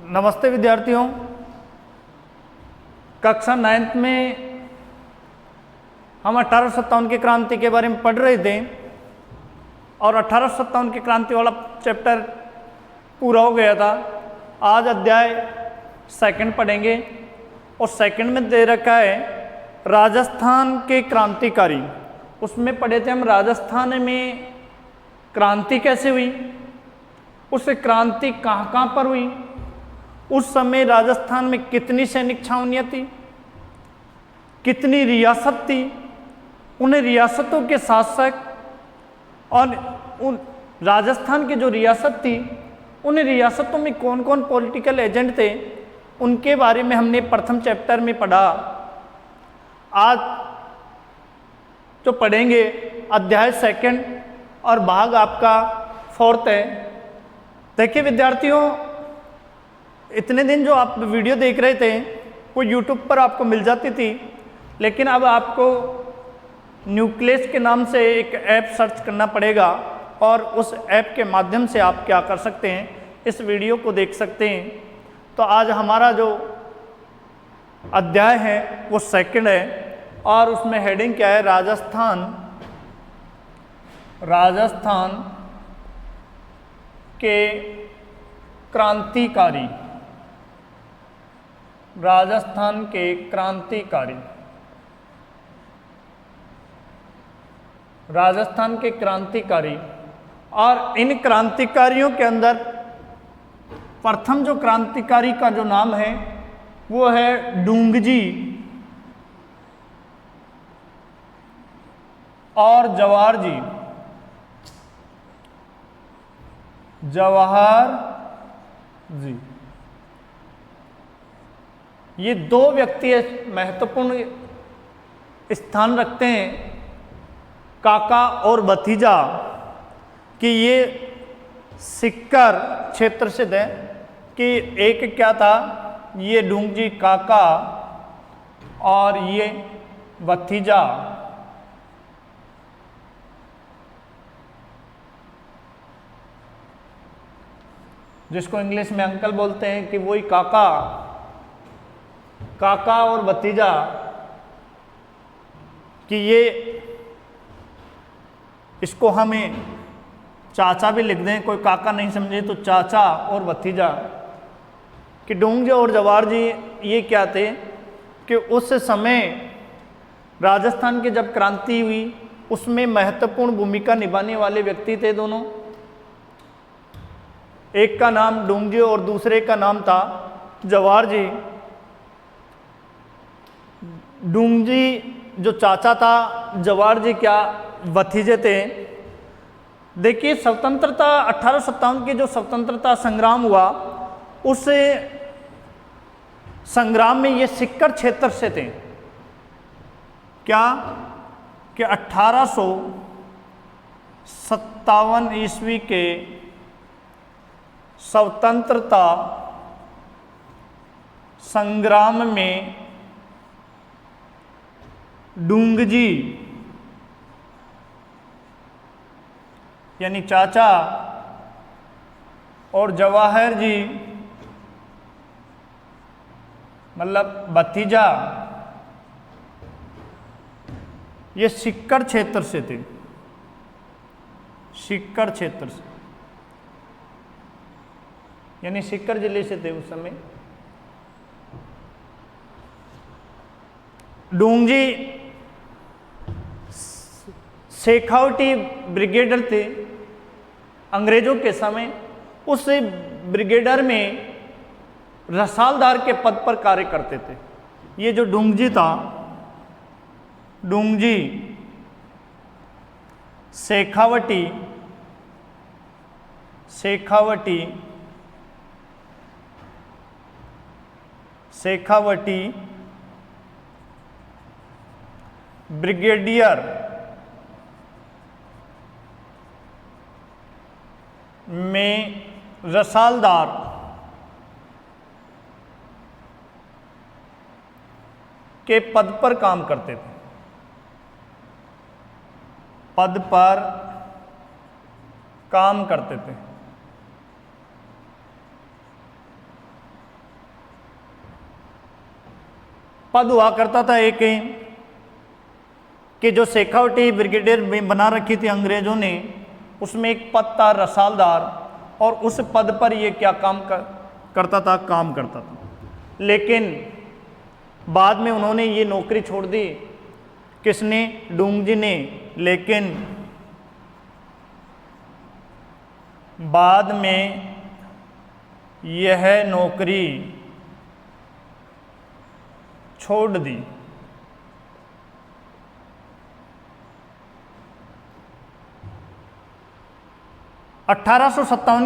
नमस्ते विद्यार्थियों। कक्षा 9th में हम 1857 की क्रांति के बारे में पढ़ रहे थे और 1857 की क्रांति वाला चैप्टर पूरा हो गया था। आज अध्याय सेकंड पढ़ेंगे और सेकंड में दे रखा है राजस्थान के क्रांतिकारी। उसमें पढ़े थे हम राजस्थान में क्रांति कैसे हुई, उस क्रांति कहाँ कहाँ पर हुई, उस समय राजस्थान में कितनी सैनिक छावनियाँ थी, कितनी रियासत थी, उन रियासतों के शासक और उन राजस्थान की जो रियासत थी उन रियासतों में कौन कौन पॉलिटिकल एजेंट थे, उनके बारे में हमने प्रथम चैप्टर में पढ़ा। आज जो पढ़ेंगे अध्याय सेकंड और भाग आपका फोर्थ है। देखिए विद्यार्थियों, इतने दिन जो आप वीडियो देख रहे थे वो YouTube पर आपको मिल जाती थी, लेकिन अब आपको न्यूक्लियस के नाम से एक ऐप सर्च करना पड़ेगा और उस ऐप के माध्यम से आप क्या कर सकते हैं, इस वीडियो को देख सकते हैं। तो आज हमारा जो अध्याय है वो सेकंड है और उसमें हेडिंग क्या है, राजस्थान के क्रांतिकारी। राजस्थान के क्रांतिकारी, राजस्थान के क्रांतिकारी। और इन क्रांतिकारियों के अंदर प्रथम जो क्रांतिकारी का जो नाम है वो है डूंगजी और जवाहर जी। ये दो व्यक्ति महत्वपूर्ण स्थान रखते हैं, काका और भतीजा, कि ये सिक्कर क्षेत्र से थे कि एक क्या था, ये डूंगजी काका और ये भतीजा। जिसको इंग्लिश में अंकल बोलते हैं कि वही काका और भतीजा, कि ये इसको हमें चाचा भी लिख दें, कोई काका नहीं समझे तो चाचा और भतीजा, कि डूंगजी और जवाहर जी ये क्या थे कि उस समय राजस्थान की जब क्रांति हुई उसमें महत्वपूर्ण भूमिका निभाने वाले व्यक्ति थे दोनों। एक का नाम डूंगजी और दूसरे का नाम था जवाहर जी। डूंगजी जो चाचा था, जवाहर जी क्या भतीजे थे। देखिए स्वतंत्रता 1857 की जो स्वतंत्रता संग्राम हुआ, उस संग्राम में ये सिक्कर क्षेत्र से थे। क्या कि 1857 ईस्वी के स्वतंत्रता संग्राम में डूंगजी यानी चाचा और जवाहर जी मतलब भतीजा, ये सिक्कर क्षेत्र से थे। सिक्कर क्षेत्र से यानी सिक्कर जिले से थे उस समय। डूंगजी शेखावटी ब्रिगेडर थे अंग्रेजों के समय। उस ब्रिगेडर में रसालदार के पद पर कार्य करते थे। ये जो डूंगजी था, डूंगजी शेखावटी ब्रिगेडियर में रसालदार के पद पर काम करते थे। पद पर काम करते थे। पद हुआ करता था एक कि जो शेखावटी ब्रिगेडियर में बना रखी थी अंग्रेजों ने, उसमें एक पद था रसालदार, और उस पद पर ये क्या काम करता था। लेकिन बाद में उन्होंने ये नौकरी छोड़ दी, किसने? डूंगजी ने। लेकिन बाद में यह नौकरी छोड़ दी। अठारह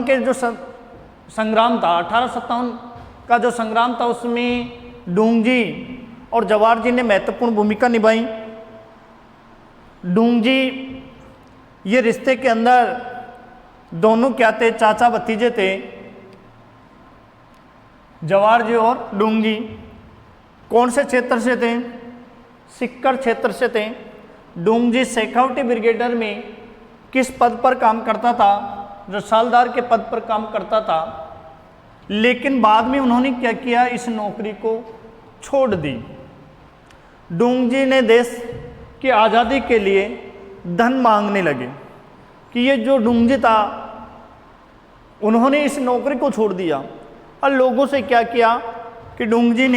के जो संग्राम था, 1857 का जो संग्राम था, उसमें डूंगजी और जवाहर जी ने महत्वपूर्ण भूमिका निभाई। डूंगजी ये रिश्ते के अंदर दोनों क्या थे? चाचा भतीजे थे, जवाहर जी और डूंगजी। कौन से क्षेत्र से थे? सिक्कर क्षेत्र से थे। डूंगजी शेखावटी ब्रिगेडियर में किस पद पर काम करता था? रसालदार के पद पर काम करता था। लेकिन बाद में उन्होंने क्या किया? इस नौकरी को छोड़ दी। डूंगजी ने देश की आज़ादी के लिए धन मांगने लगे कि ये जो डूंगजी था, उन्होंने इस नौकरी को छोड़ दिया। और लोगों से क्या किया कि डूंगजी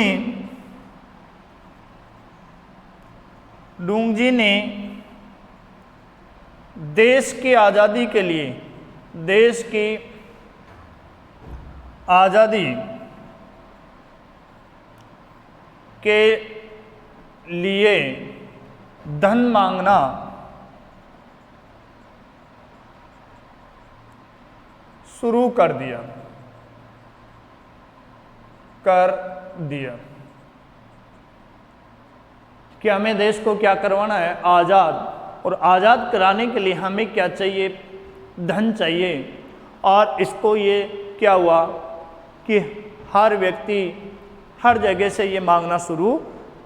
ने देश की आज़ादी के लिए, देश की आज़ादी के लिए धन मांगना शुरू कर दिया कि हमें देश को क्या करवाना है? आज़ाद। और आज़ाद कराने के लिए हमें क्या चाहिए? धन चाहिए। और इसको ये क्या हुआ कि हर व्यक्ति हर जगह से ये मांगना शुरू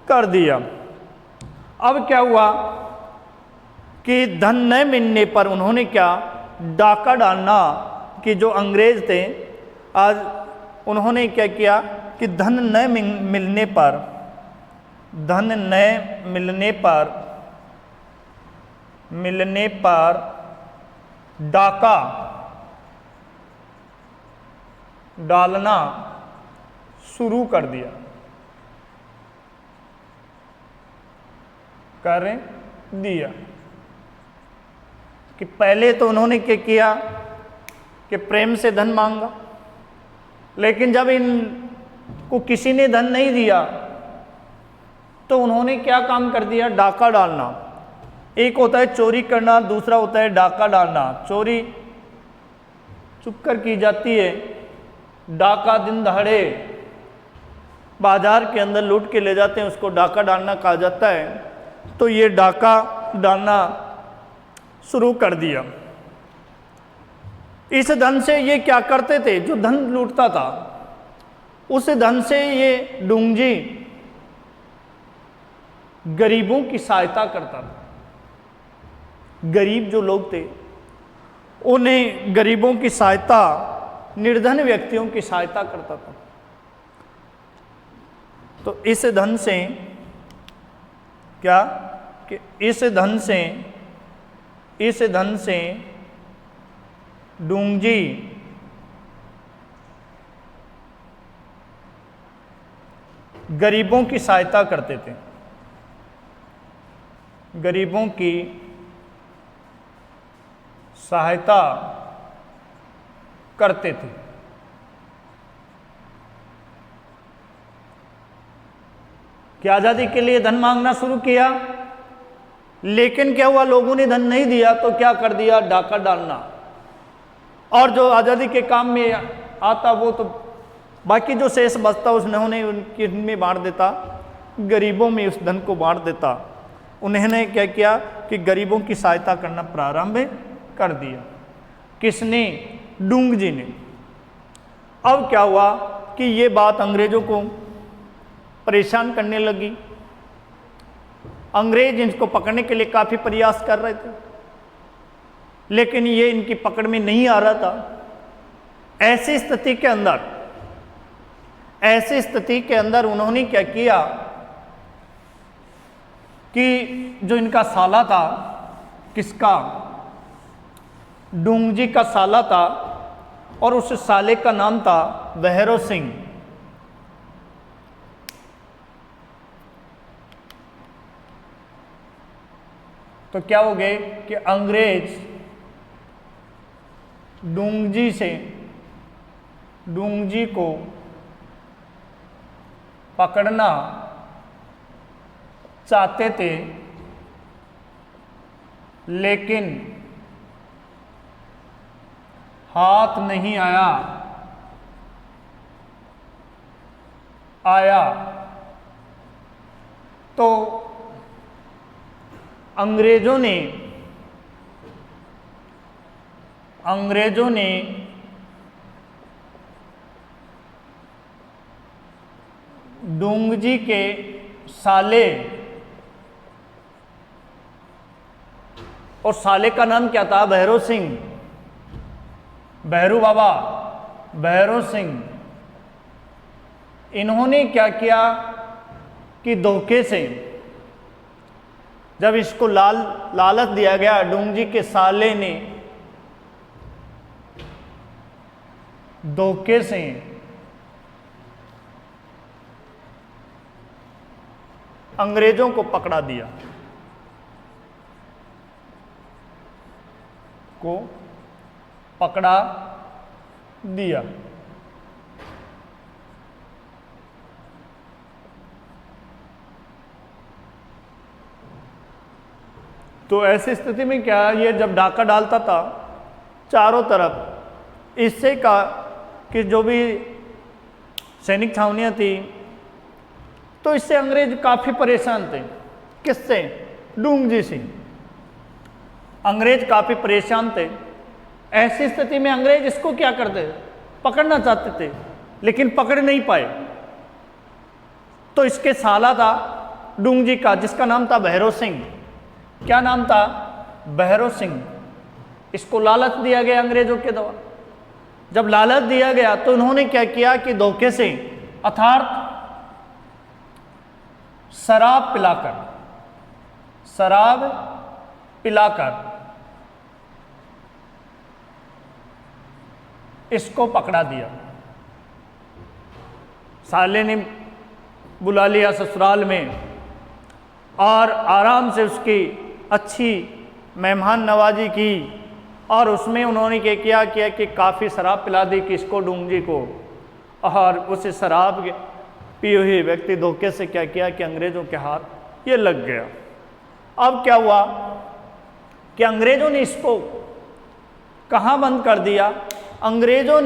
कर दिया। अब क्या हुआ कि धन न मिलने पर उन्होंने क्या? डाका डालना, कि जो अंग्रेज थे, आज उन्होंने क्या किया कि धन न मिलने पर डाका डालना शुरू कर दिया, कि पहले तो उन्होंने क्या किया कि प्रेम से धन मांगा, लेकिन जब इनको किसी ने धन नहीं दिया तो उन्होंने क्या काम कर दिया? डाका डालना। एक होता है चोरी करना, दूसरा होता है डाका डालना। चोरी छुप कर की जाती है, डाका दिन दहाड़े बाजार के अंदर लूट के ले जाते हैं, उसको डाका डालना कहा जाता है। तो ये डाका डालना शुरू कर दिया। इस धन से ये क्या करते थे? जो धन लूटता था, उस धन से ये डूंगजी गरीबों की सहायता करता था। गरीब जो लोग थे, उन्हें गरीबों की सहायता, निर्धन व्यक्तियों की सहायता करता था। तो इस धन से क्या कि इस धन से डूंगजी गरीबों की सहायता करते थे, गरीबों की सहायता करते थे। कि आज़ादी के लिए धन मांगना शुरू किया, लेकिन क्या हुआ? लोगों ने धन नहीं दिया तो क्या कर दिया? डाका डालना। और जो आज़ादी के काम में आता वो तो बाकी जो शेष बचता उन्होंने उनके में बांट देता, गरीबों में उस धन को बांट देता। उन्होंने क्या किया कि गरीबों की सहायता करना प्रारंभ कर दिया। किसने? डूंगजी ने। अब क्या हुआ कि ये बात अंग्रेजों को परेशान करने लगी। अंग्रेज इनको पकड़ने के लिए काफ़ी प्रयास कर रहे थे, लेकिन ये इनकी पकड़ में नहीं आ रहा था। ऐसी स्थिति के अंदर उन्होंने क्या किया कि जो इनका साला था, किसका, डूंगजी का साला था, और उस साले का नाम था भैरव सिंह। तो क्या हो गए कि अंग्रेज डूंगजी को पकड़ना चाहते थे, लेकिन हाथ नहीं आया तो अंग्रेजों ने डूंगजी के साले, और साले का नाम क्या था, भैरव सिंह, भैरू बाबा, भैरव सिंह, इन्होंने क्या किया कि धोखे से जब इसको लालच दिया गया, डूंगजी के साले ने धोखे से अंग्रेजों को पकड़ा दिया, तो ऐसी स्थिति में क्या, ये जब डाका डालता था चारों तरफ, इससे का कि जो भी सैनिक छावनियाँ थी, तो इससे अंग्रेज काफ़ी परेशान थे। किससे? डूंगजी से। अंग्रेज काफ़ी परेशान थे। ऐसी स्थिति में अंग्रेज इसको क्या करते, पकड़ना चाहते थे, लेकिन पकड़ नहीं पाए। तो इसके साला था डूंगजी का, जिसका नाम था भैरव सिंह। क्या नाम था? भैरव सिंह। इसको लालच दिया गया अंग्रेजों के द्वारा। जब लालच दिया गया तो उन्होंने क्या किया कि धोखे से, अर्थात शराब पिलाकर इसको पकड़ा दिया। साले ने बुला लिया ससुराल में और आराम से उसकी अच्छी मेहमान नवाजी की, और उसमें उन्होंने क्या किया कि काफ़ी शराब पिला दी किसको, डूंगजी को। और उस शराब पिए हुए व्यक्ति धोखे से क्या किया कि अंग्रेजों के हाथ ये लग गया। अब क्या हुआ कि अंग्रेजों ने इसको कहाँ बंद कर दिया? अंग्रेजों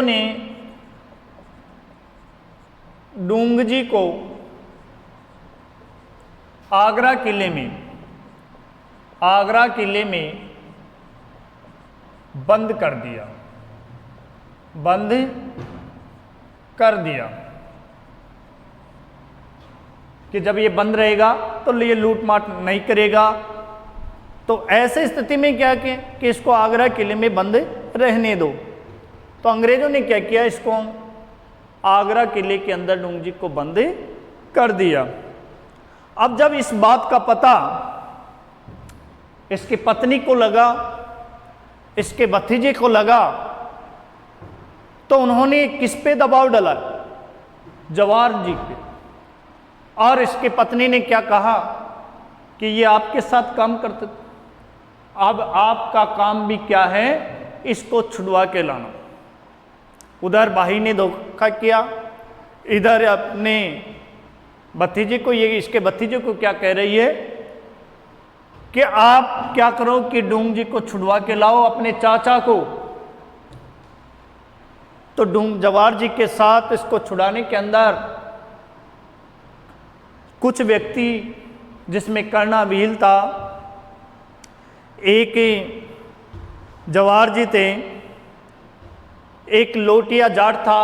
ने डूंगजी को आगरा किले में बंद कर दिया कि जब ये बंद रहेगा तो ये लूटमाट नहीं करेगा। तो ऐसे स्थिति में क्या कि इसको आगरा किले में बंद रहने दो। तो अंग्रेजों ने क्या किया, इसको आगरा किले के अंदर डूंगजी को बंद कर दिया। अब जब इस बात का पता इसकी पत्नी को लगा, इसके भतीजे को लगा, तो उन्होंने किस पे दबाव डाला? जवाहर जी पे। और इसकी पत्नी ने क्या कहा कि ये आपके साथ काम करते, अब आपका काम भी क्या है, इसको छुड़वा के लाना। उधर भाई ने धोखा किया, इधर अपने भतीजे को, ये इसके भतीजे को क्या कह रही है कि आप क्या करो कि डूंगजी को छुड़वा के लाओ अपने चाचा को। तो जवाहर जी के साथ इसको छुड़ाने के अंदर कुछ व्यक्ति, जिसमें कर्णावील था, एक जवाहर जी थे, एक लोटिया जाट था।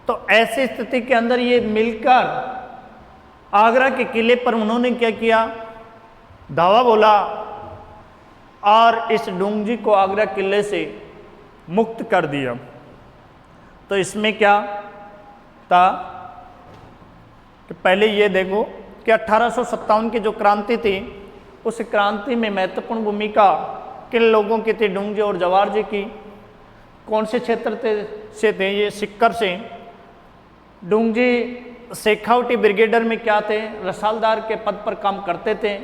तो ऐसी स्थिति के अंदर ये मिलकर आगरा के किले पर उन्होंने क्या किया, धावा बोला और इस डूंगजी को आगरा किले से मुक्त कर दिया। तो इसमें क्या था कि पहले ये देखो कि 1857 की जो क्रांति थी, उस क्रांति में महत्वपूर्ण भूमिका किन लोगों की थी? डूंगजी और जवाहर जी की। कौन से क्षेत्र से थे ये? सिक्कर से। डूंगजी शेखावटी ब्रिगेडर में क्या थे? रसालदार के पद पर काम करते थे,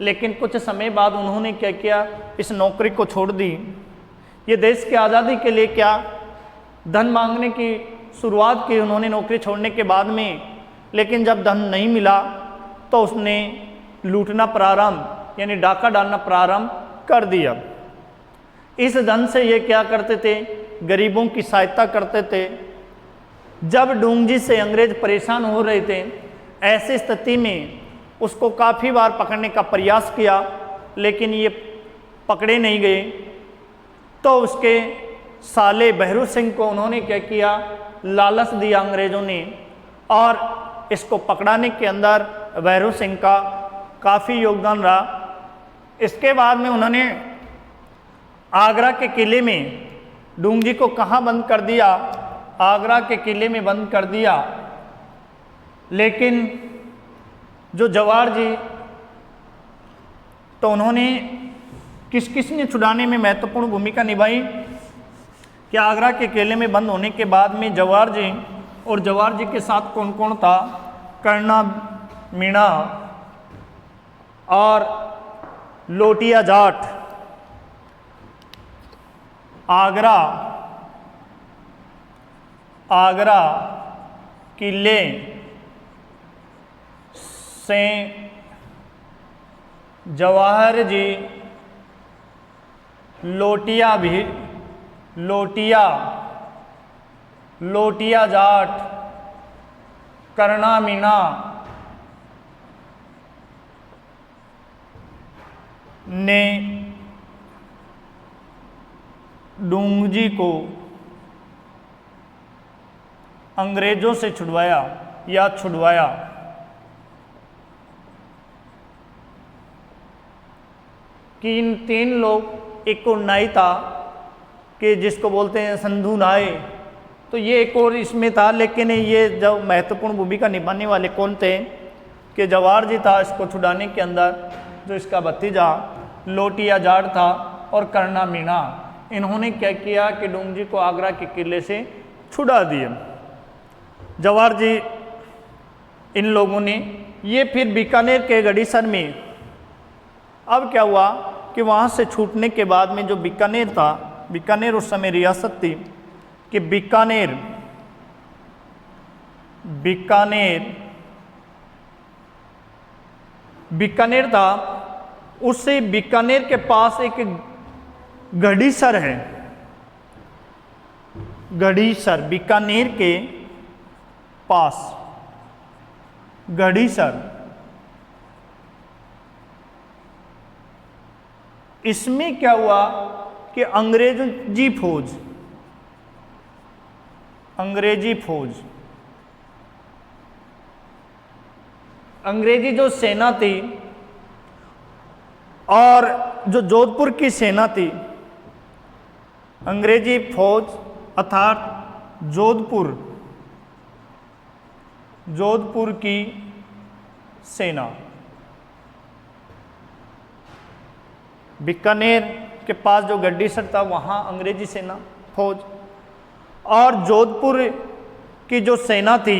लेकिन कुछ समय बाद उन्होंने क्या किया? इस नौकरी को छोड़ दी। ये देश की आज़ादी के लिए क्या धन मांगने की शुरुआत की उन्होंने नौकरी छोड़ने के बाद में, लेकिन जब धन नहीं मिला तो उसने लूटना प्रारंभ, यानी डाका डालना प्रारंभ कर दिया। इस धन से ये क्या करते थे? गरीबों की सहायता करते थे। जब डूंगजी से अंग्रेज परेशान हो रहे थे, ऐसी स्थिति में उसको काफ़ी बार पकड़ने का प्रयास किया, लेकिन ये पकड़े नहीं गए। तो उसके साले बहरू सिंह को उन्होंने क्या किया? लालच दिया अंग्रेजों ने, और इसको पकड़ाने के अंदर बहरू सिंह का काफ़ी योगदान रहा। इसके बाद में उन्होंने आगरा के किले में डूंगजी को कहाँ बंद कर दिया? आगरा के किले में बंद कर दिया। लेकिन जो जवाहर जी, तो उन्होंने किस किस ने छुड़ाने में महत्वपूर्ण भूमिका निभाई? कि आगरा के किले में बंद होने के बाद में जवाहर जी और जवाहर जी के साथ कौन कौन था? कर्णा मीणा और लोटिया जाट आगरा किले से जवाहर जी लोटिया जाट, कर्णा मीणा ने डूंगजी को अंग्रेजों से छुड़वाया। कि इन तीन लोग, एक को नाई था कि जिसको बोलते हैं संधू नाई, तो ये एक और इसमें था, लेकिन ये जो महत्वपूर्ण भूमिका निभाने वाले कौन थे? कि जवाहर जी था इसको छुड़ाने के अंदर, जो इसका भतीजा लोटिया जाट था, और कर्णा मीणा। इन्होंने क्या किया कि डूंगजी को आगरा के किले से छुड़ा दिया। जवाहर जी इन लोगों ने ये फिर बीकानेर के गढ़ीसर में, अब क्या हुआ कि वहाँ से छूटने के बाद में जो बीकानेर था, बीकानेर उस समय रियासत थी, कि बीकानेर था। उससे बीकानेर के पास एक गढ़ीसर है। गढ़ीसर, बीकानेर के पास गढ़ीसर, इसमें क्या हुआ कि अंग्रेजी जो सेना थी और जो जोधपुर की सेना थी, अंग्रेजी फौज अर्थात जोधपुर की सेना बीकानेर के पास जो गढ़ीसर था, वहाँ अंग्रेजी सेना फौज, और जोधपुर की जो सेना थी,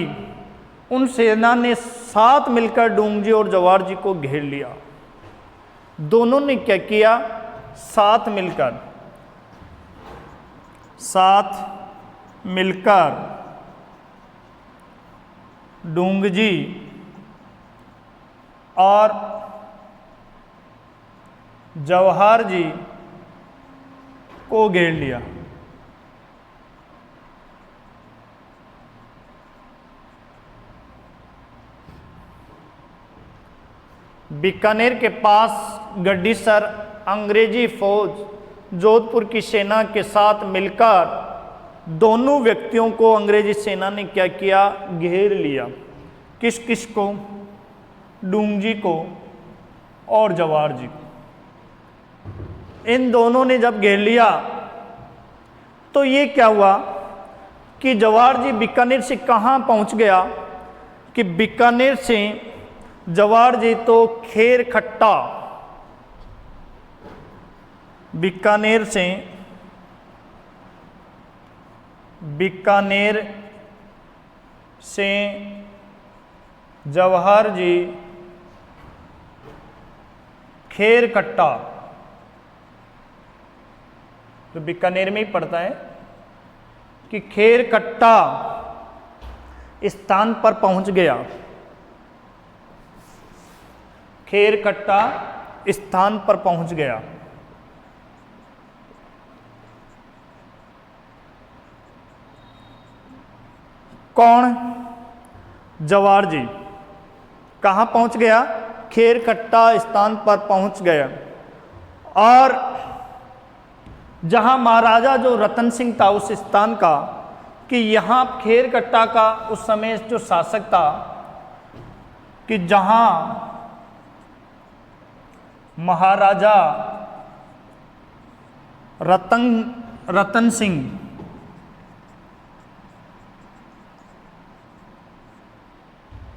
उन सेना ने साथ मिलकर डूंगजी और जवाहर जी को घेर लिया। दोनों ने क्या किया? साथ मिलकर डूंगजी और जवाहर जी को घेर लिया। बीकानेर के पास गढ़ीसर अंग्रेजी फौज जोधपुर की सेना के साथ मिलकर दोनों व्यक्तियों को अंग्रेजी सेना ने क्या किया? घेर लिया। किस किस को? डूंगजी को और जवाहर जी को। इन दोनों ने जब घेर लिया तो ये क्या हुआ कि जवाहर जी बीकानेर से कहाँ पहुँच गया, कि बीकानेर से जवाहर जी तो खेर खट्टा, बीकानेर से जवाहर जी खेर खट्टा, जो बीकानेर में ही पड़ता है, कि खेर खट्टा स्थान पर पहुंच गया, खेर खट्टा स्थान पर पहुंच गया। कौन? जवाहर जी कहाँ पहुंच गया? खेर खट्टा स्थान पर पहुंच गया। और जहां महाराजा जो रतन सिंह था उस स्थान का, कि यहाँ खेर खट्टा का उस समय जो शासक था, कि जहां महाराजा रतन सिंह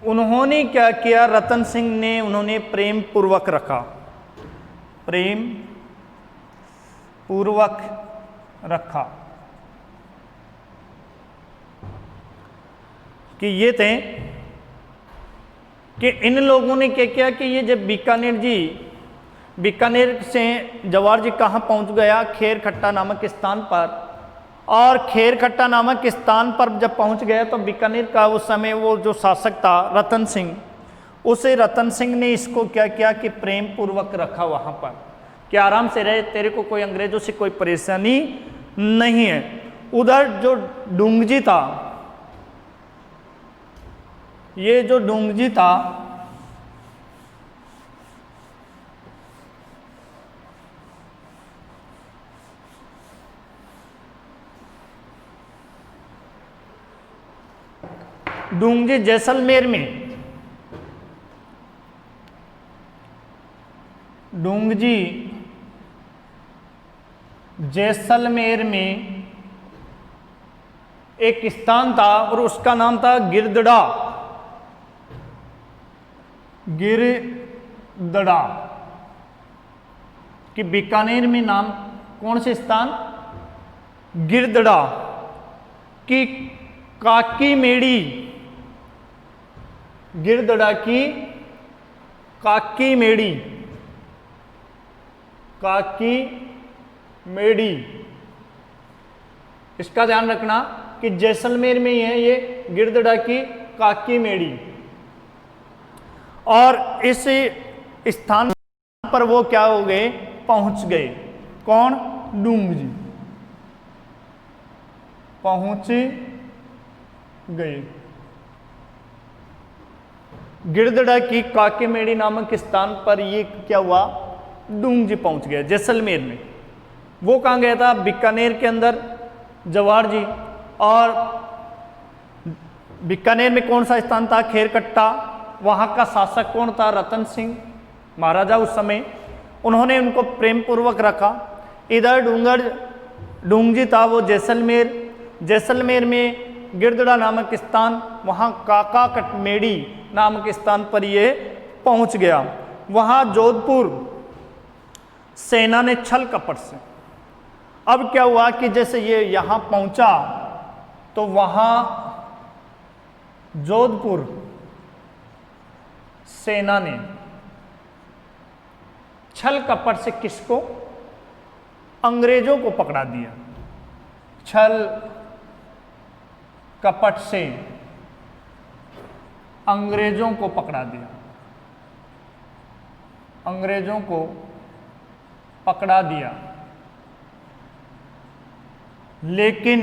उन्होंने क्या किया, रतन सिंह ने उन्होंने प्रेम पूर्वक रखा, प्रेम पूर्वक रखा, कि ये थे कि इन लोगों ने क्या किया कि ये जब बीकानेर से जवाहर जी कहाँ पहुंच गया? खेर खट्टा नामक स्थान पर। और खेर खट्टा नामक स्थान पर जब पहुंच गया तो बीकानेर का उस समय वो जो शासक था रतन सिंह, उसे रतन सिंह ने इसको क्या किया कि प्रेम पूर्वक रखा वहाँ पर, कि आराम से रहे, तेरे को कोई अंग्रेजों से कोई परेशानी नहीं है। उधर जो डूंगजी था, ये जो डूंगजी था, डूंगजी जैसलमेर में, डूंगजी जैसलमेर में एक स्थान था और उसका नाम था गिरदड़ा, गिरदड़ा, कि बीकानेर में नाम कौन से स्थान? गिरदड़ा, की काकी मेड़ी, गिरदड़ा की काकी मेड़ी, काकी मेड़ी, इसका ध्यान रखना कि जैसलमेर में ही है ये गिरदड़ा की काकी मेड़ी। और इस स्थान पर वो क्या हो गए? पहुंच गए। कौन? डूंगजी पहुंच गए। गिरदड़ा की काकीमेड़ी नामक स्थान पर ये क्या हुआ? डूंगजी पहुंच गया जैसलमेर में। वो कहाँ गया था? बीकानेर के अंदर जवाहर जी। और बीकानेर में कौन सा स्थान था? खेरकट्टा। वहाँ का शासक कौन था? रतन सिंह महाराजा उस समय। उन्होंने उनको प्रेम पूर्वक रखा। इधर डूंगजी था वो जैसलमेर। जैसलमेर में गिरदड़ा नामक स्थान, वहाँ काका कटमेड़ी नामक स्थान पर ये पहुँच गया। वहाँ जोधपुर सेना ने छल कपट से, अब क्या हुआ कि जैसे ये यहाँ पहुँचा तो वहाँ जोधपुर सेना ने छल कपट से किसको? अंग्रेजों को पकड़ा दिया। छल कपट से अंग्रेजों को पकड़ा दिया। अंग्रेजों को पकड़ा दिया। लेकिन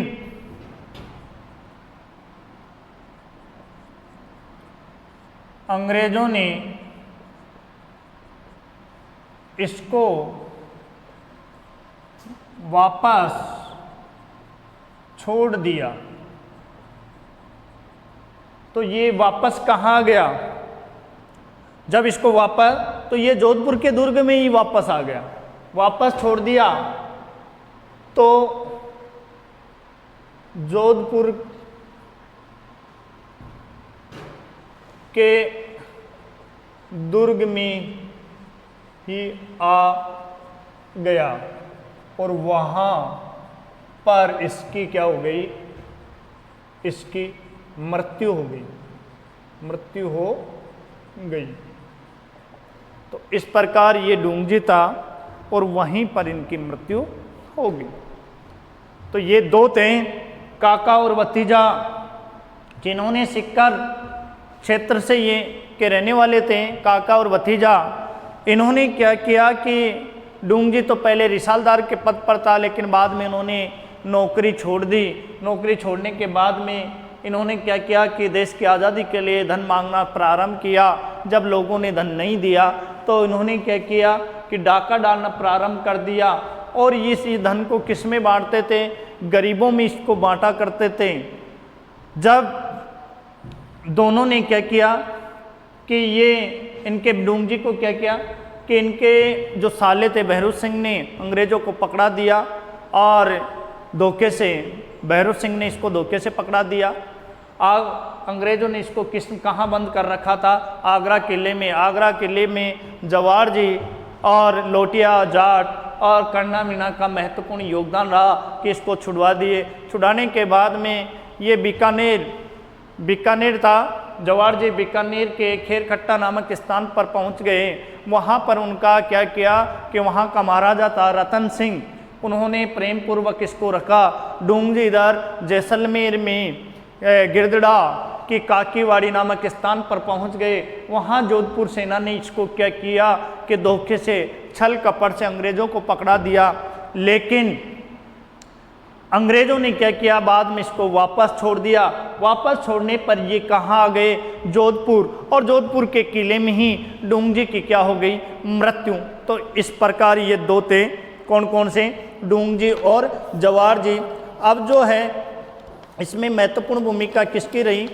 अंग्रेजों ने इसको वापस छोड़ दिया। तो ये वापस कहाँ गया? जब इसको वापस, तो ये जोधपुर के दुर्ग में ही वापस आ गया। वापस छोड़ दिया तो जोधपुर के दुर्ग में ही आ गया और वहाँ पर इसकी क्या हो गई, इसकी मृत्यु हो गई, मृत्यु हो गई। तो इस प्रकार ये डूंगजी था और वहीं पर इनकी मृत्यु हो गई। तो ये दो थे, काका और भतीजा, जिन्होंने सिक्कर क्षेत्र से ये के रहने वाले थे, काका और भतीजा। इन्होंने क्या किया कि डूंगजी तो पहले रिसालदार के पद पर था, लेकिन बाद में इन्होंने नौकरी छोड़ दी। नौकरी छोड़ने के बाद में इन्होंने क्या किया कि देश की आज़ादी के लिए धन मांगना प्रारंभ किया। जब लोगों ने धन नहीं दिया तो इन्होंने क्या किया कि डाका डालना प्रारंभ कर दिया और इस धन को किस में बांटते थे, गरीबों में इसको बांटा करते थे। जब दोनों ने क्या किया कि ये इनके डूंगजी को क्या किया कि इनके जो साले थे भैरू सिंह ने अंग्रेज़ों को पकड़ा दिया और धोखे से भैरू सिंह ने इसको धोखे से पकड़ा दिया। अंग्रेज़ों ने इसको कहाँ बंद कर रखा था, आगरा किले में। आगरा किले में जवाहर जी और लोटिया जाट और कर्णा मीणा का महत्वपूर्ण योगदान रहा कि इसको छुड़वा दिए। छुड़ाने के बाद में ये बीकानेर था, जवाहर जी बीकानेर के खेरखट्टा नामक स्थान पर पहुंच गए। वहां पर उनका क्या किया कि वहां का महाराजा था रतन सिंह, उन्होंने प्रेम पूर्वक इसको रखा। डूंगजी इधर जैसलमेर में गिरदड़ा की काकीवाड़ी नामक स्थान पर पहुंच गए। वहां जोधपुर सेना ने इसको क्या किया कि धोखे से, छल कपट से अंग्रेज़ों को पकड़ा दिया। लेकिन अंग्रेज़ों ने क्या किया, बाद में इसको वापस छोड़ दिया। वापस छोड़ने पर ये कहाँ आ गए, जोधपुर, और जोधपुर के किले में ही डूंगजी की क्या हो गई, मृत्यु। तो इस प्रकार ये दो थे, कौन कौन से, डूंगजी और जवाहर जी। अब जो है इसमें महत्वपूर्ण भूमिका किसकी रही,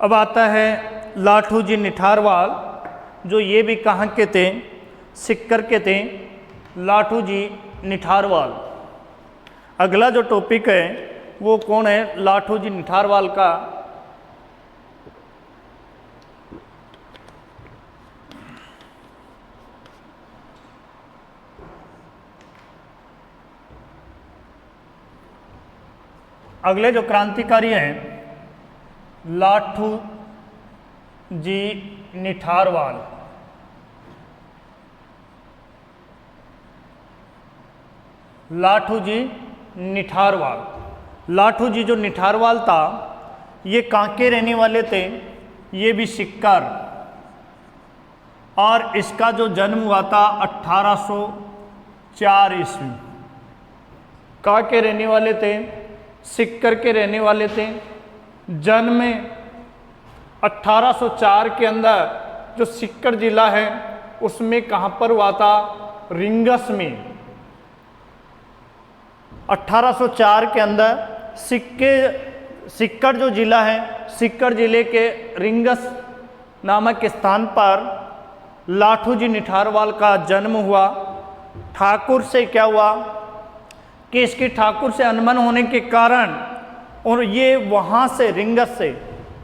अब आता है लाठू जी निठारवाल, जो ये भी कहाँ के थे, सिक्कर के थे, लाठू जी निठारवाल। अगला जो टॉपिक है वो कौन है, लाठू जी निठारवाल का। अगले जो क्रांतिकारी हैं लाठू जी निठारवाल। लाठू जी निठारवाल, लाठू जी जो निठारवाल था ये कहाँ के रहने वाले थे, ये भी सिक्कर, और इसका जो जन्म हुआ था 1804 ईस्वी। कहाँ के रहने वाले थे, सिक्कर के रहने वाले थे। जन्म 1804 के अंदर जो सिक्कर जिला है उसमें कहाँ पर हुआ था, रिंगस में। 1804 के अंदर सिक्कर जो जिला है, सिक्कर जिले के रिंगस नामक स्थान पर लाठू जी निठारवाल का जन्म हुआ। ठाकुर से क्या हुआ कि इसके ठाकुर से अनबन होने के कारण, और ये वहाँ से रिंगस से,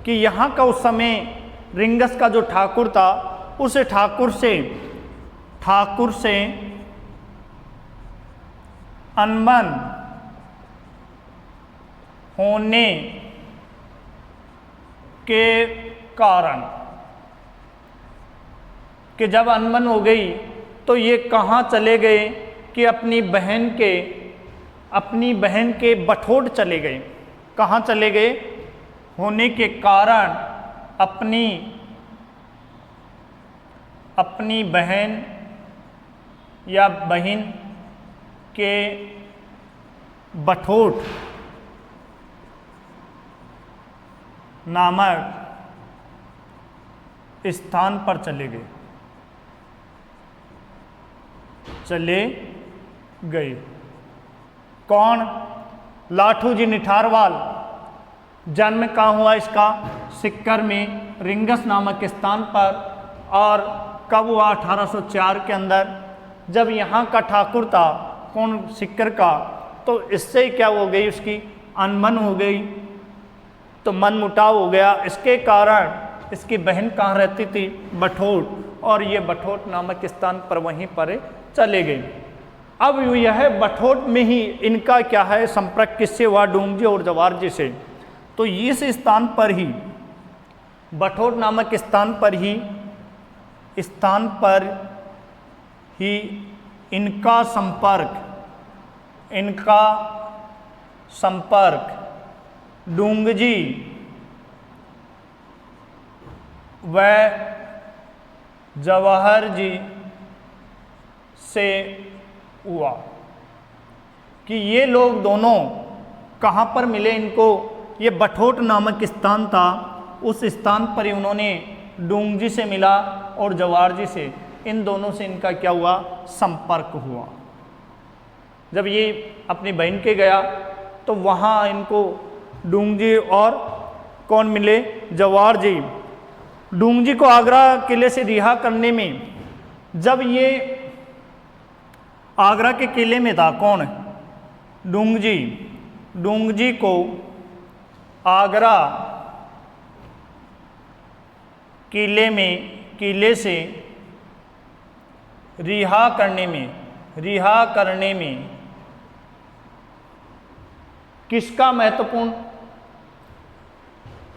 कि यहाँ का उस समय रिंगस का जो ठाकुर था उस ठाकुर से अनबन होने के कारण, कि जब अनबन हो गई तो ये कहाँ चले गए कि अपनी बहन के बठोट चले गए। कहाँ चले गए, होने के कारण अपनी बहन या बहन के बठोट नामक स्थान पर चले गए। कौन? लाठू जी निठारवाल। जन्म कहाँ हुआ इसका? सिक्कर में रिंगस नामक स्थान पर। और कब हुआ? 1804 के अंदर, जब यहाँ का ठाकुर था, कौन? सिक्कर का, तो इससे क्या हो गई? उसकी अनबन हो गई, तो मन मुटाव हो गया। इसके कारण इसकी बहन कहाँ रहती थी? बठोट, और ये बठोट नामक स्थान पर वहीं पर चले गए। अब यह बठोट में ही इनका क्या है? संपर्क किससे हुआ? डूंगजी और जवार जी से। तो इस स्थान पर ही, बठोट नामक स्थान पर ही इनका संपर्क डूंगजी व जवाहर जी से हुआ। कि ये लोग दोनों कहाँ पर मिले इनको? ये बठोट नामक स्थान था, उस स्थान पर ही उन्होंने डूंगजी से मिला और जवाहर जी से। इन दोनों से इनका क्या हुआ? संपर्क हुआ। जब ये अपनी बहन के गया तो वहाँ इनको डूंगजी और कौन मिले? जवाहर जी। डूंगजी को आगरा किले से रिहा करने में, जब ये आगरा के किले में था, कौन? डूंगजी को आगरा किले से रिहा करने में किसका महत्वपूर्ण?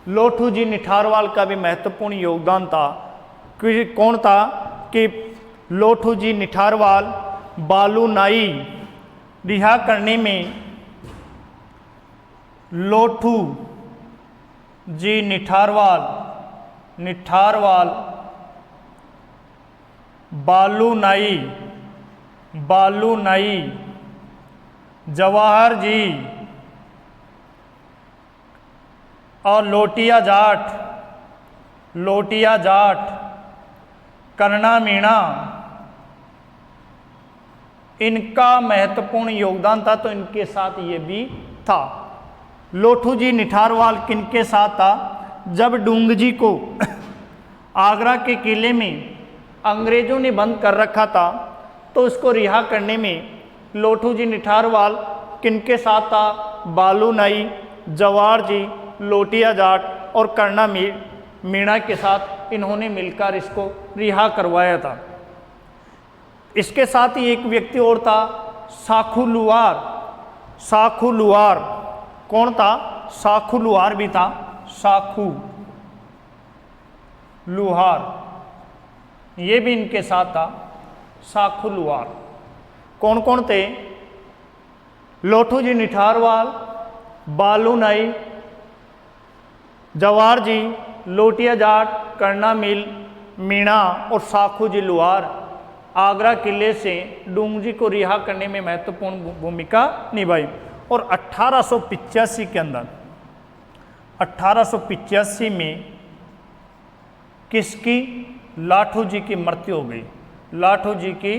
लोठू जी निठारवाल का भी महत्वपूर्ण योगदान था। कौन था? कि लोठू जी निठारवाल बालू नाई रिहा करने में लोठू जी निठारवाल बालू नाई जवाहर जी और लोटिया जाट करना मीणा, इनका महत्वपूर्ण योगदान था। तो इनके साथ ये भी था। लोठू जी निठारवाल किनके साथ था? जब डूंगजी को आगरा के किले में अंग्रेजों ने बंद कर रखा था, तो उसको रिहा करने में लोठू जी निठारवाल किनके साथ था? बालू नाई, जवाहर जी, लोटिया जाट और करना मीणा के साथ इन्होंने मिलकर इसको रिहा करवाया था। इसके साथ ही एक व्यक्ति और था, साखू लुहार। कौन था? साखू लुहार भी था। साखू लुहार ये भी इनके साथ था। साखू लुहार कौन कौन थे? लोठू जी निठारवाल, बालू नाई, जवाहर जी, लोटिया जाट, करना मीणा और साखू जी लुहार आगरा किले से डूंगजी को रिहा करने में महत्वपूर्ण भूमिका निभाई। और 1885 के अंदर 1885 में किसकी? लाठू जी की मृत्यु हो गई। लाठू जी की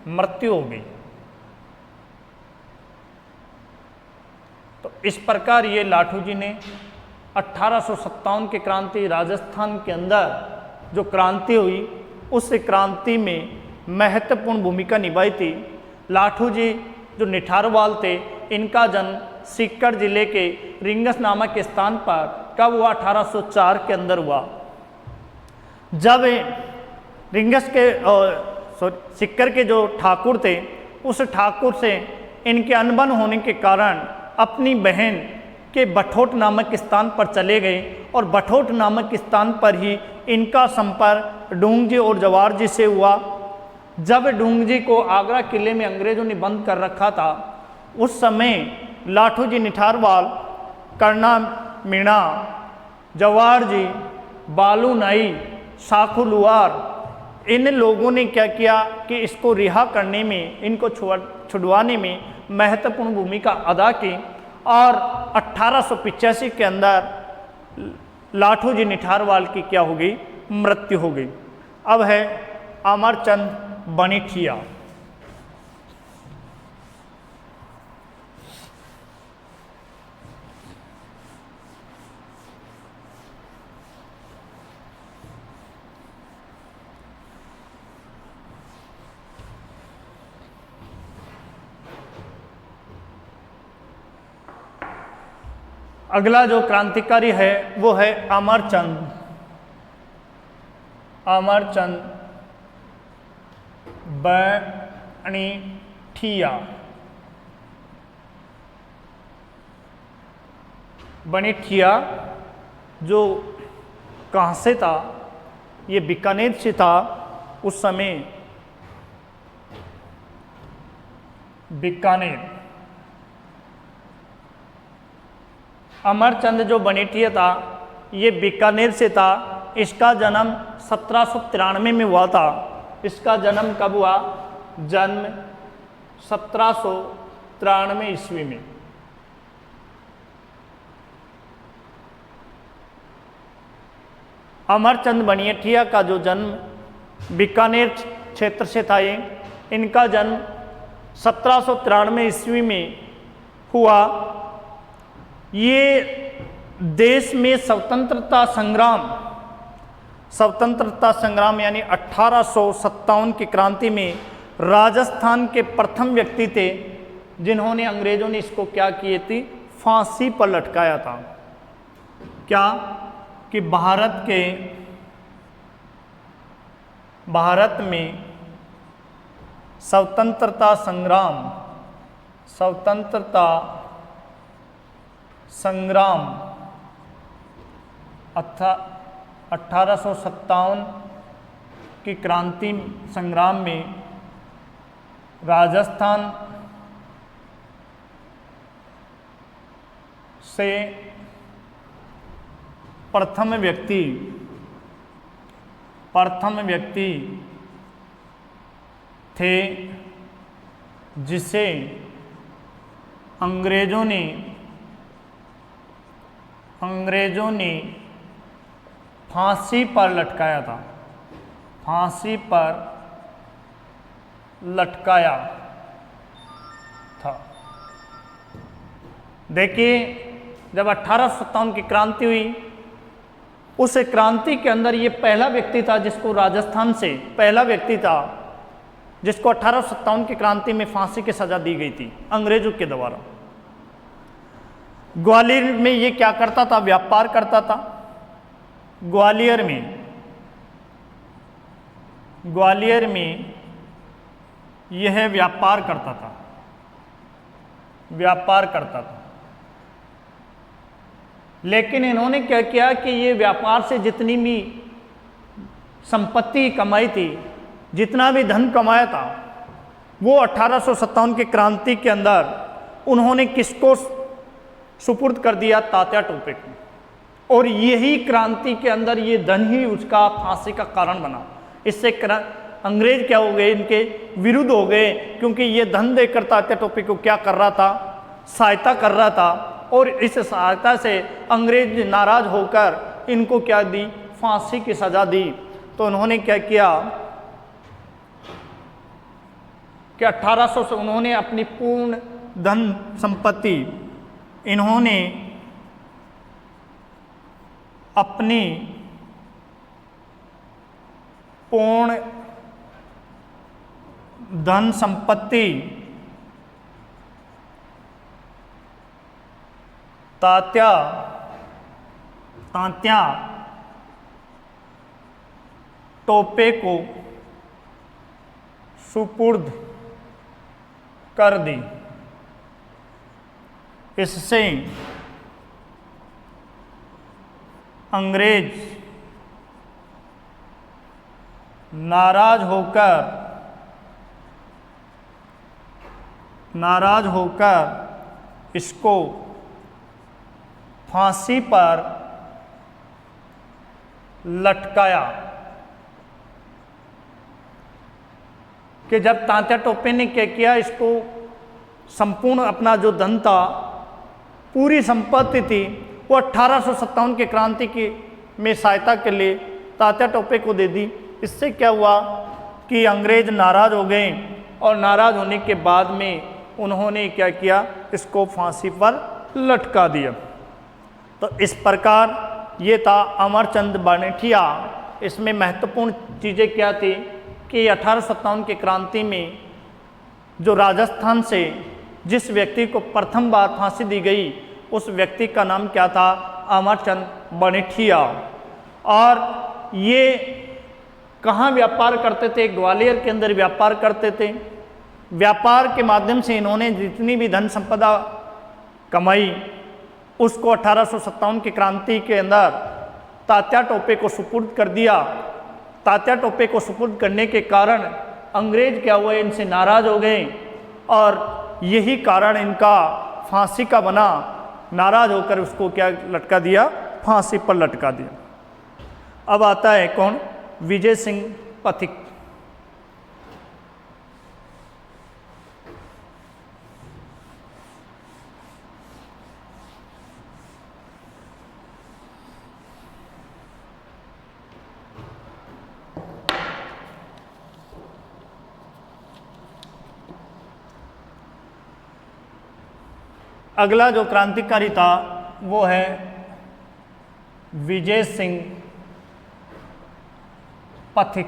मृत्यु हो गई। तो इस प्रकार ये लाठू जी ने 1857 की क्रांति राजस्थान के अंदर जो क्रांति हुई, उस क्रांति में महत्वपूर्ण भूमिका निभाई थी। लाठू जी जो निठारवाल थे, इनका जन्म सीकर जिले के रिंगस नामक स्थान पर कब हुआ? 1804 के अंदर हुआ। जब रिंगस के सीकर के जो ठाकुर थे, उस ठाकुर से इनके अनबन होने के कारण अपनी बहन के बठोट नामक स्थान पर चले गए और बठोट नामक स्थान पर ही इनका संपर्क डूंगजी और जवाहर जी से हुआ। जब डूंगजी को आगरा किले में अंग्रेजों ने बंद कर रखा था, उस समय लाठू जी निठारवाल, करना मीणा, जवाहर जी, बालू नाई, साखू लुहार, इन लोगों ने क्या किया कि इसको रिहा करने में, इनको छुड़वाने में महत्वपूर्ण भूमिका अदा की। और 1885 के अंदर लाठू जी निठारवाल की क्या हो गई? मृत्यु हो गई। अब है अमरचंद बनीठिया। अगला जो क्रांतिकारी है वो है अमरचंद बनीठिया। बनीठिया जो कहाँ से था? ये बीकानेर से था उस समय। बीकानेर। अमरचंद जो बनीठिया था ये बीकानेर से था। इसका जन्म 1793 में हुआ था। इसका जन्म कब हुआ? जन्म 1793 ईस्वी में। अमरचंद बनीठिया का जो जन्म बीकानेर क्षेत्र से था, ये इनका जन्म 1793 ईस्वी में हुआ। ये देश में स्वतंत्रता संग्राम यानी 1857 की क्रांति में राजस्थान के प्रथम व्यक्ति थे जिन्होंने, अंग्रेजों ने इसको क्या किए थी? फांसी पर लटकाया था। क्या कि भारत में स्वतंत्रता संग्राम 1857 की क्रांति संग्राम में राजस्थान से प्रथम व्यक्ति थे जिसे अंग्रेजों ने फांसी पर लटकाया था। फांसी पर लटकाया था। देखिए, जब 1857 की क्रांति हुई, उस क्रांति के अंदर ये पहला व्यक्ति था जिसको राजस्थान से पहला व्यक्ति था जिसको 1857 की क्रांति में फांसी की सजा दी गई थी अंग्रेजों के द्वारा। ग्वालियर में ये क्या करता था? व्यापार करता था। ग्वालियर में यह व्यापार करता था। लेकिन इन्होंने क्या किया कि ये व्यापार से जितनी भी संपत्ति कमाई थी, जितना भी धन कमाया था, वो 1857 की क्रांति के अंदर उन्होंने किसको सुपुर्द कर दिया? तात्या टोपे को। और यही क्रांति के अंदर ये धन ही उसका फांसी का कारण बना। इससे अंग्रेज क्या हो गए? इनके विरुद्ध हो गए, क्योंकि ये धन देकर तात्या टोपे को क्या कर रहा था? सहायता कर रहा था। और इस सहायता से अंग्रेज नाराज होकर इनको क्या दी? फांसी की सजा दी। तो उन्होंने क्या किया कि 1800 से उन्होंने अपनी पूर्ण धन संपत्ति, इन्होंने अपनी पूर्ण धन संपत्ति तात्या टोपे को सुपुर्द कर दी। इससे अंग्रेज नाराज होकर इसको फांसी पर लटकाया। कि जब तात्या टोपे ने क्या किया, इसको संपूर्ण अपना जो धन था, पूरी संपत्ति थी, वो 1857 की क्रांति की में सहायता के लिए तात्या टोपे को दे दी। इससे क्या हुआ कि अंग्रेज नाराज़ हो गए और नाराज़ होने के बाद में उन्होंने क्या किया, इसको फांसी पर लटका दिया। तो इस प्रकार ये था अमरचंद बनेठिया। इसमें महत्वपूर्ण चीज़ें क्या थी कि 1857 की क्रांति में जो राजस्थान से जिस व्यक्ति को प्रथम बार फांसी दी गई उस व्यक्ति का नाम क्या था, अमरचंद बनेठिया। और ये कहाँ व्यापार करते थे, ग्वालियर के अंदर व्यापार करते थे। व्यापार के माध्यम से इन्होंने जितनी भी धन संपदा कमाई उसको 1857 की क्रांति के अंदर तात्या टोपे को सुपुर्द कर दिया। तात्या टोपे को सुपुर्द करने के कारण अंग्रेज क्या हुए, इनसे नाराज़ हो गए और यही कारण इनका फांसी का बना। नाराज़ होकर उसको क्या लटका दिया, फांसी पर लटका दिया। अब आता है कौन, विजय सिंह पथिक। अगला जो क्रांतिकारी था वो है विजय सिंह पथिक।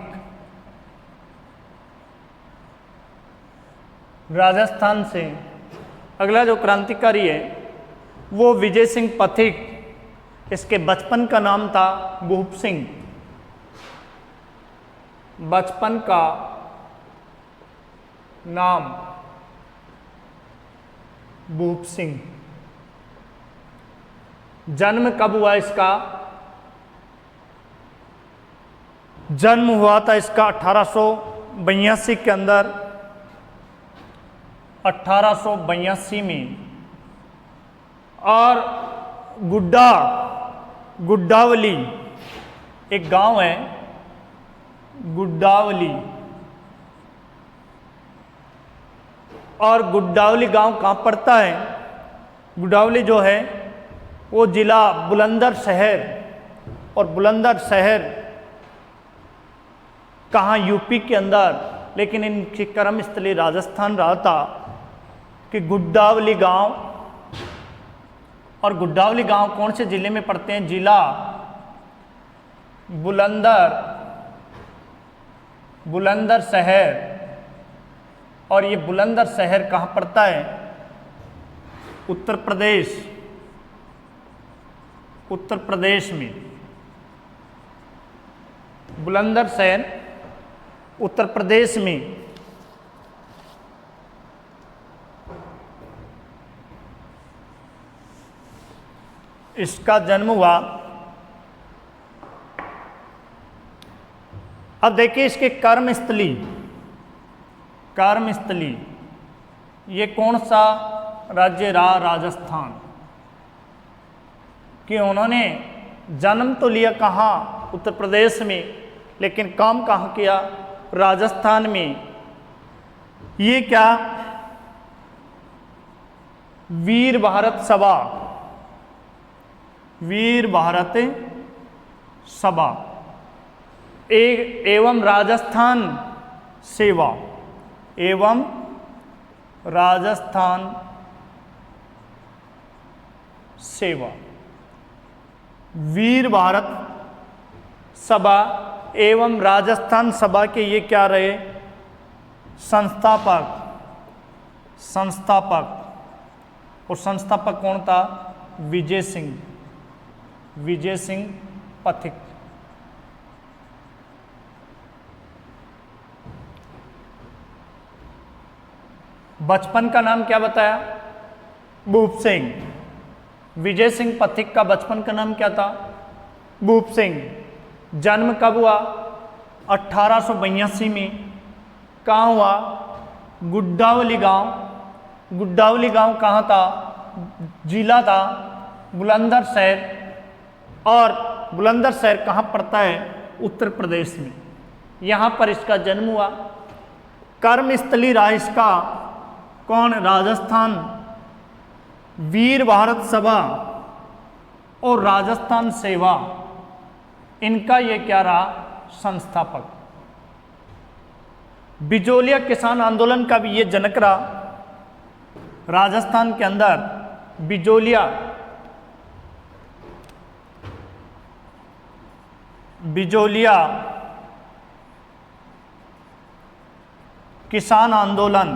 राजस्थान से अगला जो क्रांतिकारी है वो विजय सिंह पथिक। इसके बचपन का नाम था भूप सिंह। बचपन का नाम भूप सिंह। जन्म कब हुआ इसका, जन्म हुआ था इसका 1882 के अंदर, 1882 में। और गुड्डावली एक गांव है, गुड्डावली। और गुड्डावली गांव कहाँ पड़ता है, गुड्डावली जो है वो जिला बुलंदशहर। और बुलंदशहर कहाँ, यूपी के अंदर, लेकिन इनकी कर्मस्थली राजस्थान रहा था कि गुड्डावली गांव। और गुड्डावली गांव कौन से जिले में पड़ते हैं, जिला बुलंदशहर। और ये बुलंदशहर कहाँ पड़ता है, उत्तर प्रदेश, उत्तर प्रदेश में। बुलंदशहर उत्तर प्रदेश में। इसका जन्म हुआ। अब देखिए इसके कर्मस्थली ये कौन सा राज्य रहा, राजस्थान। कि उन्होंने जन्म तो लिया कहाँ, उत्तर प्रदेश में, लेकिन काम कहाँ किया, राजस्थान में। ये क्या, वीर भारत सभा एवं राजस्थान सेवा, वीर भारत सभा एवं राजस्थान सभा के ये क्या रहे, संस्थापक। और संस्थापक कौन था, विजय सिंह पथिक। बचपन का नाम क्या बताया, भूप सिंह। विजय सिंह पथिक का बचपन का नाम क्या था, भूप सिंह। जन्म कब हुआ, 1882 में। कहाँ हुआ, गुड्डावली गांव कहाँ था, जिला था बुलंदशहर। और बुलंदशहर कहाँ पड़ता है, उत्तर प्रदेश में। यहाँ पर इसका जन्म हुआ। कर्मस्थली रहा इसका कौन, राजस्थान। वीर भारत सभा और राजस्थान सेवा, इनका ये क्या रहा, संस्थापक। बिजोलिया किसान आंदोलन का भी ये जनक रहा। राजस्थान के अंदर बिजोलिया किसान आंदोलन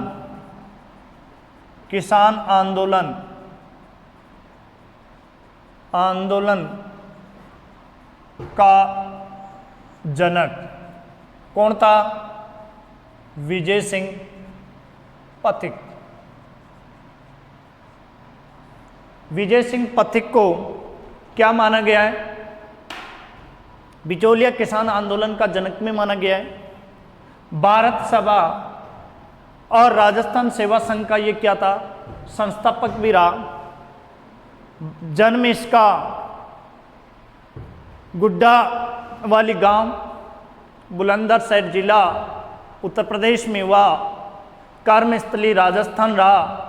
का जनक कौन था, विजय सिंह पथिक। विजय सिंह पथिक को क्या माना गया है, बिचौलिया किसान आंदोलन का जनक में माना गया है। भारत सभा और राजस्थान सेवा संघ का ये क्या था, संस्थापक भी रहा। जन्म इसका गुड्डा वाली गांव, बुलंदशहर जिला, उत्तर प्रदेश में हुआ। कर्मस्थली राजस्थान रहा।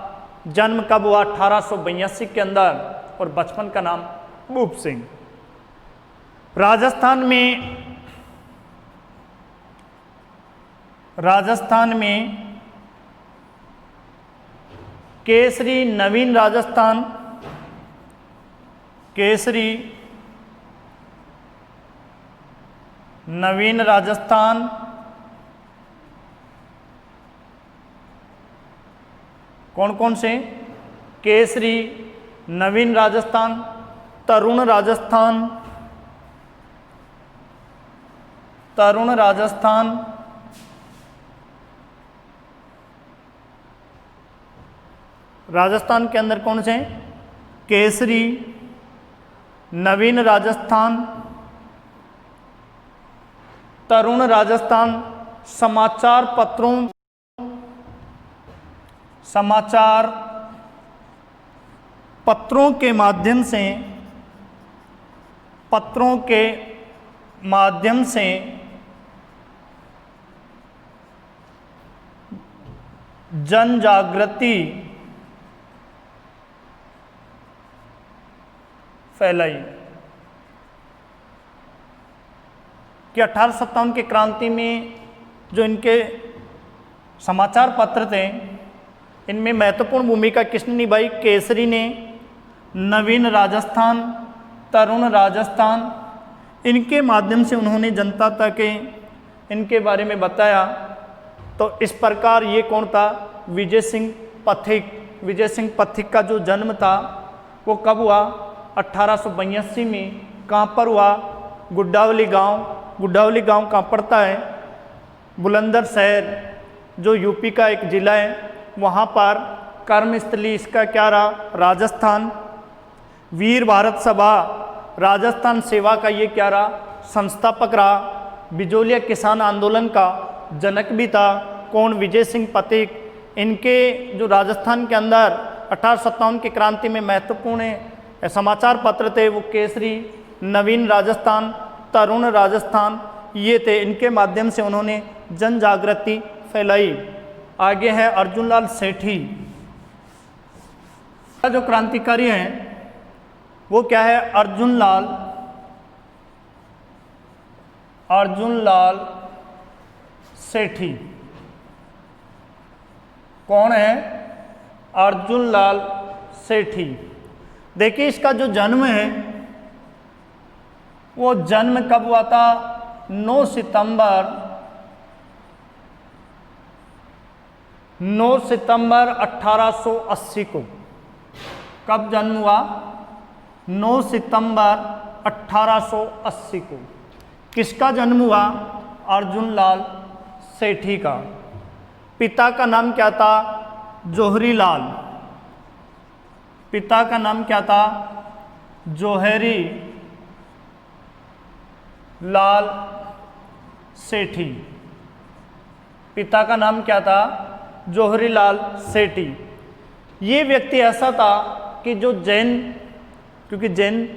जन्म कब हुआ, 1882 के अंदर, और बचपन का नाम भूप सिंह। राजस्थान में केसरी नवीन राजस्थान कौन कौन से, केसरी, नवीन राजस्थान, तरुण राजस्थान, राजस्थान के अंदर कौन से, केसरी, नवीन राजस्थान, तरुण राजस्थान। समाचार पत्रों के माध्यम से जन जागृति फैलाई कि 1857 की क्रांति में जो इनके समाचार पत्र थे, इनमें महत्वपूर्ण भूमिका किसने निभाई, केसरी ने, नवीन राजस्थान, तरुण राजस्थान। इनके माध्यम से उन्होंने जनता तक इनके बारे में बताया। तो इस प्रकार ये कौन था, विजय सिंह पथिक। विजय सिंह पथिक का जो जन्म था वो कब हुआ, 1882 में। कहाँ पर हुआ, गुड्डावली गांव कहाँ पड़ता है, बुलंदशहर जो यूपी का एक जिला है, वहाँ पर। कर्मस्थली इसका क्या रहा, राजस्थान। वीर भारत सभा राजस्थान सेवा का ये क्या रहा, संस्थापक रहा। बिजोलिया किसान आंदोलन का जनक भी था कौन, विजय सिंह पथिक। इनके जो राजस्थान के अंदर 1857 की क्रांति में महत्वपूर्ण समाचार पत्र थे वो केसरी, नवीन राजस्थान, तरुण राजस्थान ये थे। इनके माध्यम से उन्होंने जन जागृति फैलाई। आगे है अर्जुन लाल सेठी का जो क्रांतिकारी है वो क्या है, अर्जुन लाल सेठी। कौन है, अर्जुन लाल सेठी। देखिए इसका जो जन्म है वो जन्म कब हुआ था, 9 सितंबर 1880 को। कब जन्म हुआ, 9 सितंबर 1880 को। किसका जन्म हुआ, अर्जुन लाल सेठी का। पिता का नाम क्या था, जोहरी लाल। पिता का नाम क्या था, जोहरी लाल सेठी। पिता का नाम क्या था, जोहरी लाल सेठी। ये व्यक्ति ऐसा था कि जो जैन, क्योंकि जैन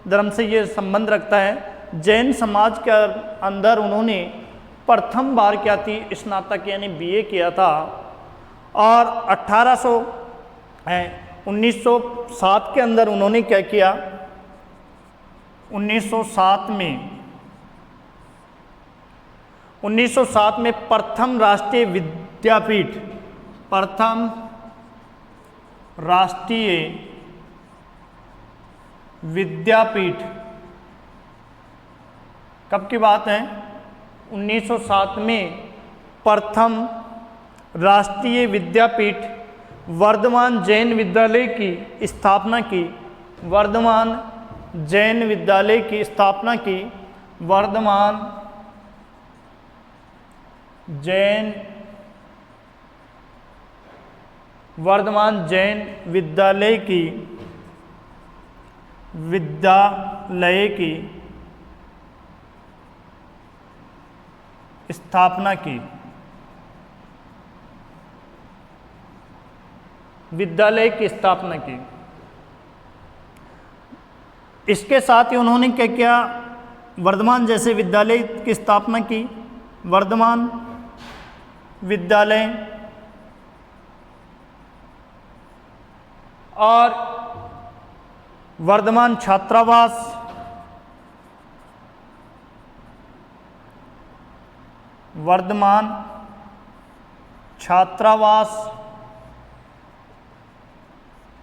धर्म से ये संबंध रखता है, जैन समाज के अंदर उन्होंने प्रथम बार क्या थी, स्नातक यानी बीए किया था। और 1907 के अंदर उन्होंने क्या किया, 1907 में 1907 में प्रथम राष्ट्रीय विद्यापीठ, प्रथम राष्ट्रीय विद्यापीठ कब की बात है? 1907 में प्रथम राष्ट्रीय विद्यापीठ वर्धमान जैन विद्यालय की स्थापना की, वर्धमान जैन विद्यालय की स्थापना की, वर्धमान जैन विद्यालय की स्थापना की, विद्यालय की स्थापना की। इसके साथ ही उन्होंने क्या किया? वर्धमान जैसे विद्यालय की स्थापना की, वर्धमान विद्यालय, और वर्धमान छात्रावास, वर्धमान छात्रावास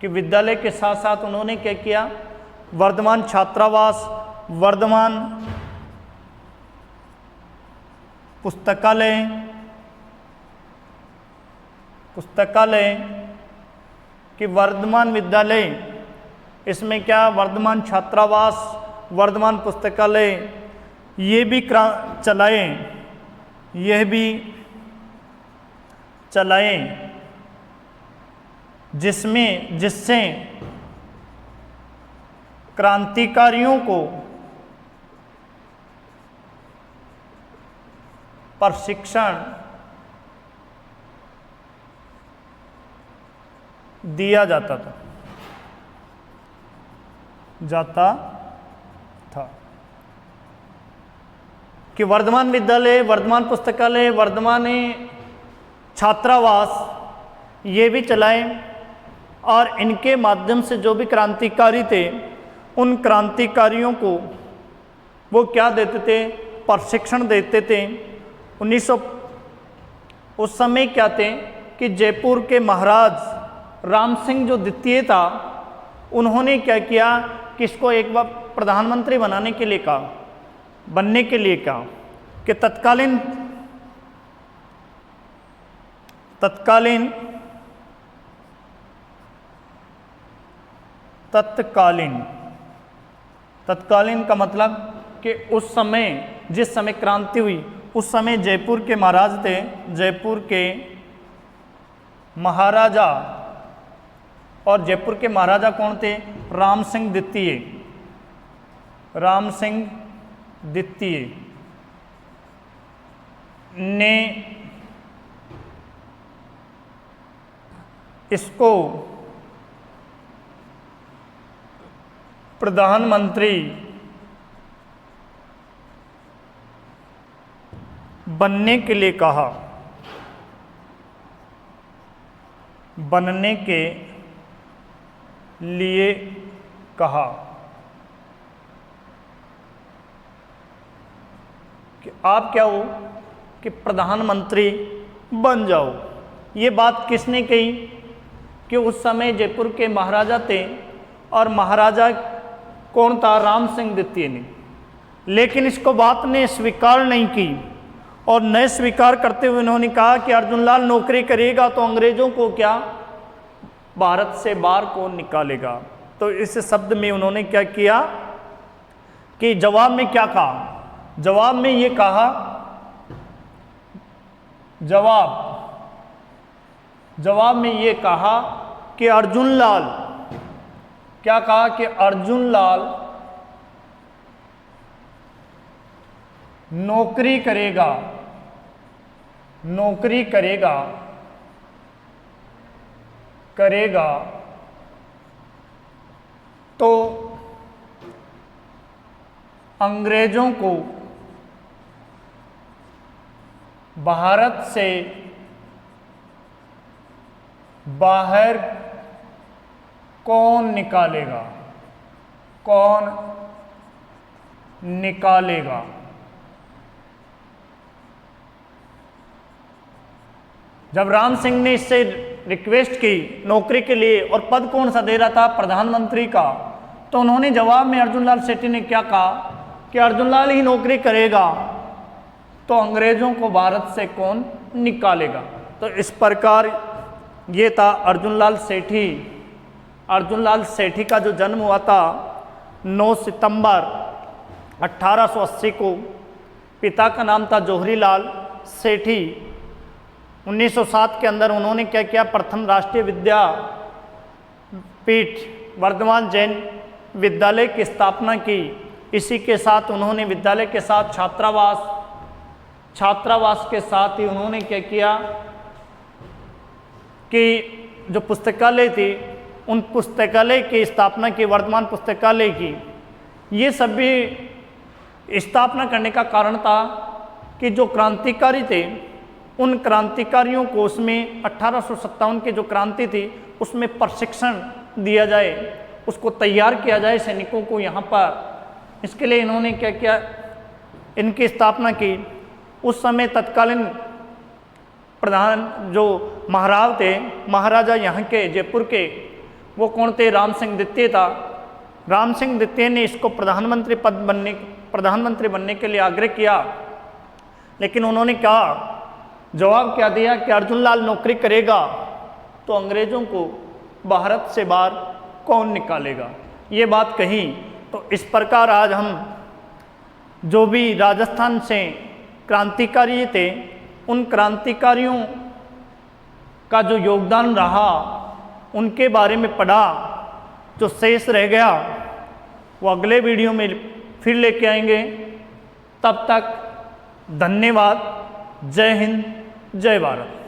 के विद्यालय के साथ साथ उन्होंने क्या किया? वर्धमान छात्रावास, वर्धमान पुस्तकालय कि वर्धमान विद्यालय, इसमें क्या वर्धमान छात्रावास, वर्धमान पुस्तकालय ये भी चलाए, जिससे क्रांतिकारियों को प्रशिक्षण दिया जाता था कि वर्धमान विद्यालय, वर्धमान पुस्तकालय, वर्धमान छात्रावास ये भी चलाए, और इनके माध्यम से जो भी क्रांतिकारी थे उन क्रांतिकारियों को वो क्या देते थे? प्रशिक्षण देते थे। 1900 उस समय क्या थे कि जयपुर के महाराज राम सिंह जो द्वितीय था, उन्होंने क्या किया कि इसको एक बार प्रधानमंत्री बनने के लिए कहा कि तत्कालीन का मतलब कि उस समय जिस समय क्रांति हुई उस समय जयपुर के महाराज थे, जयपुर के महाराजा, और जयपुर के महाराजा कौन थे? राम सिंह द्वितीय ने इसको प्रधानमंत्री बनने के लिए कहा, कि आप क्या हो कि प्रधानमंत्री बन जाओ। ये बात किसने कही? कि उस समय जयपुर के महाराजा थे, और महाराजा कौन था? राम सिंह द्वितीय ने। लेकिन इसको बात ने स्वीकार नहीं की, और न स्वीकार करते हुए उन्होंने कहा कि अर्जुनलाल नौकरी करेगा तो अंग्रेजों को क्या भारत से बाहर कौन निकालेगा। तो इस शब्द में उन्होंने क्या किया कि जवाब में क्या कहा? जवाब में ये कहा, जवाब में ये कहा कि अर्जुनलाल, क्या कहा कि अर्जुनलाल नौकरी करेगा तो अंग्रेजों को भारत से बाहर कौन निकालेगा। जब राम सिंह ने इससे रिक्वेस्ट की नौकरी के लिए और पद कौन सा दे रहा था, प्रधानमंत्री का, तो उन्होंने जवाब में अर्जुन लाल सेठी ने क्या कहा कि अर्जुन लाल ही नौकरी करेगा तो अंग्रेजों को भारत से कौन निकालेगा। तो इस प्रकार ये था अर्जुन लाल सेठी। अर्जुन लाल सेठी का जो जन्म हुआ था 9 सितंबर 1880 को। पिता का नाम था जौहरी लाल सेठी। 1907 के अंदर उन्होंने क्या किया, प्रथम राष्ट्रीय विद्यापीठ वर्धमान जैन विद्यालय की स्थापना की। इसी के साथ उन्होंने विद्यालय के साथ छात्रावास के साथ ही उन्होंने क्या किया कि जो पुस्तकालय थी उन पुस्तकालय की स्थापना की, वर्धमान पुस्तकालय की। ये सभी स्थापना करने का कारण था कि जो क्रांतिकारी थे उन क्रांतिकारियों को उसमें 1857 की जो क्रांति थी उसमें प्रशिक्षण दिया जाए, उसको तैयार किया जाए सैनिकों को यहाँ पर। इसके लिए इन्होंने क्या किया, इनकी स्थापना की। उस समय तत्कालीन प्रधान जो महाराज थे, महाराजा यहाँ के जयपुर के, वो कौन थे, राम सिंह द्वितीय था। राम सिंह द्वितीय ने इसको प्रधानमंत्री बनने के लिए आग्रह किया, लेकिन उन्होंने कहा, जवाब क्या दिया कि अर्जुन लाल नौकरी करेगा तो अंग्रेजों को भारत से बाहर कौन निकालेगा, ये बात कही। तो इस प्रकार आज हम जो भी राजस्थान से क्रांतिकारी थे उन क्रांतिकारियों का जो योगदान रहा उनके बारे में पढ़ा। जो शेष रह गया वो अगले वीडियो में फिर लेके आएंगे। तब तक धन्यवाद। जय हिंद, जय भारत।